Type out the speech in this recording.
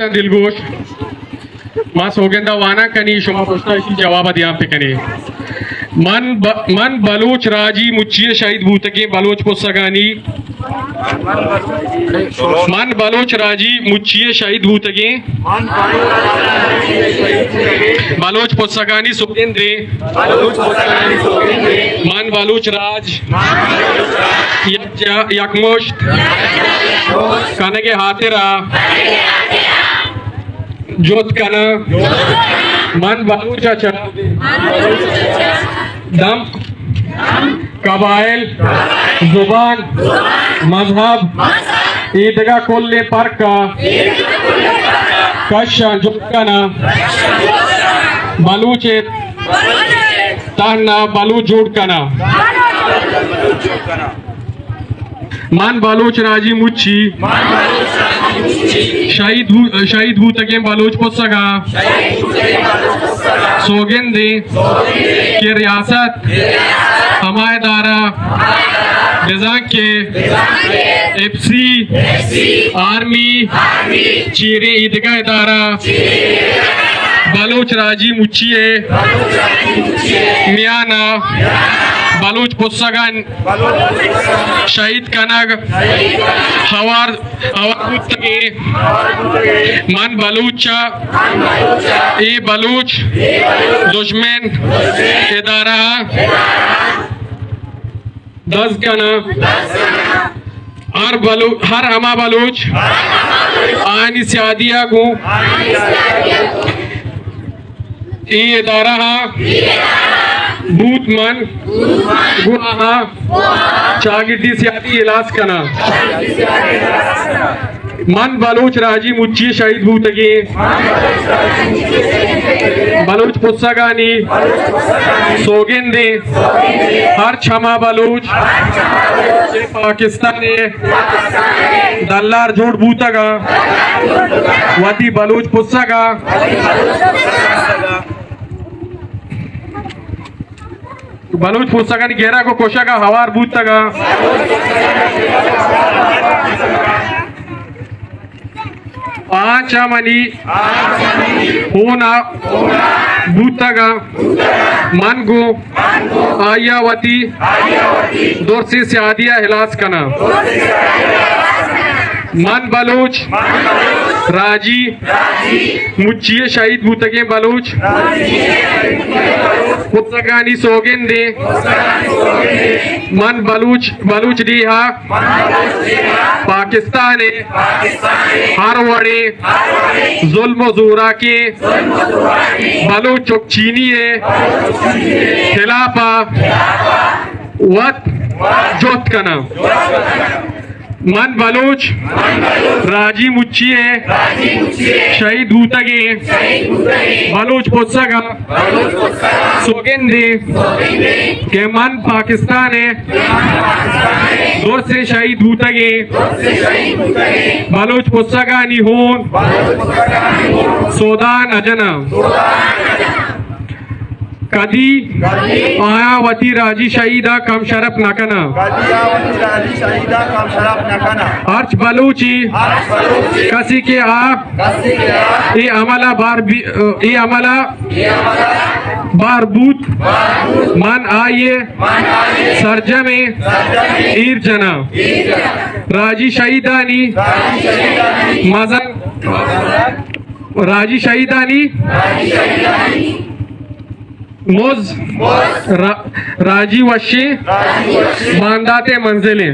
दिलगोश मा सोगंदा वाना कनी शुमा पुछता जवाब दिया पे कनी मन बलोच राजी मुच्चिए शहीद भूतके बलोच पुस्तकानी मन बलोच राजी मुच्चिए शहीद भूतके बलोच पुस्तकानी सुगंदे मन बलोच राज यकमुश्त कनगे हाथिरा जोत कना मन बलूच दम कबाइल जुबान मजहब ईदगा कुल्ले पर का कश जोत कना बलूच ताना बलूच जोड़ कना मन बलोच राजी मुच्ची शहीद भूतके बलोच पुस्तका सोगंदे के रियासत हमायदारा निज़ाम के एफसी आर्मी चीरे ईदगाह इदारा बलोच राजी मुच्चिए मियाना बलूच पुस्तगन शहीद कनग हवार पुस्तके मन बलूचा ए बलूच दुश्मन इदारा 10 कना हर हमा बलूच आनी सियादिया को ए इदारा बूत मन गुनाहा चागिदी सियादी इलाज कना मन बलोच राजी मुच्ची शहीद भूतगे बलोच पुस्तकानी सोगंदे हर क्षमा बलोच पाकिस्तानी दल्लार जोड़ भूतगा वती बलोच पुस्तका बलूच पुस्तकान घेरा को कोशा हवार भूतगा आचमनी होना भूतगा मन गो आयावती दूर से सियादिया हिलास कना मन बलोच राजी मुच्चिए शहीद भूतके बलोच पुस्तकानी सोगंदे मन बलूच डीहा पाकिस्तान हर वड़े जुल्म जोरा के बलूच चीनी खिलाफा वत जोत कना मन बलोच राजी मुच्चिए शहीद भूतगे बलोच पुस्तका सोगंदे के मन पाकिस्तान दूर से शहीद भूतगे बलोच पुस्तका निहोन सोदान अजना कदी आयावती राजी शहीदा कम शरफ नकना अर्च बलूची कसी के ए अमला बार बूत मन आइए सरजमे ईर जना राजी शहीदानी मजन राजी शहीदानी मोज राजी वशी मानदाते मंजिलें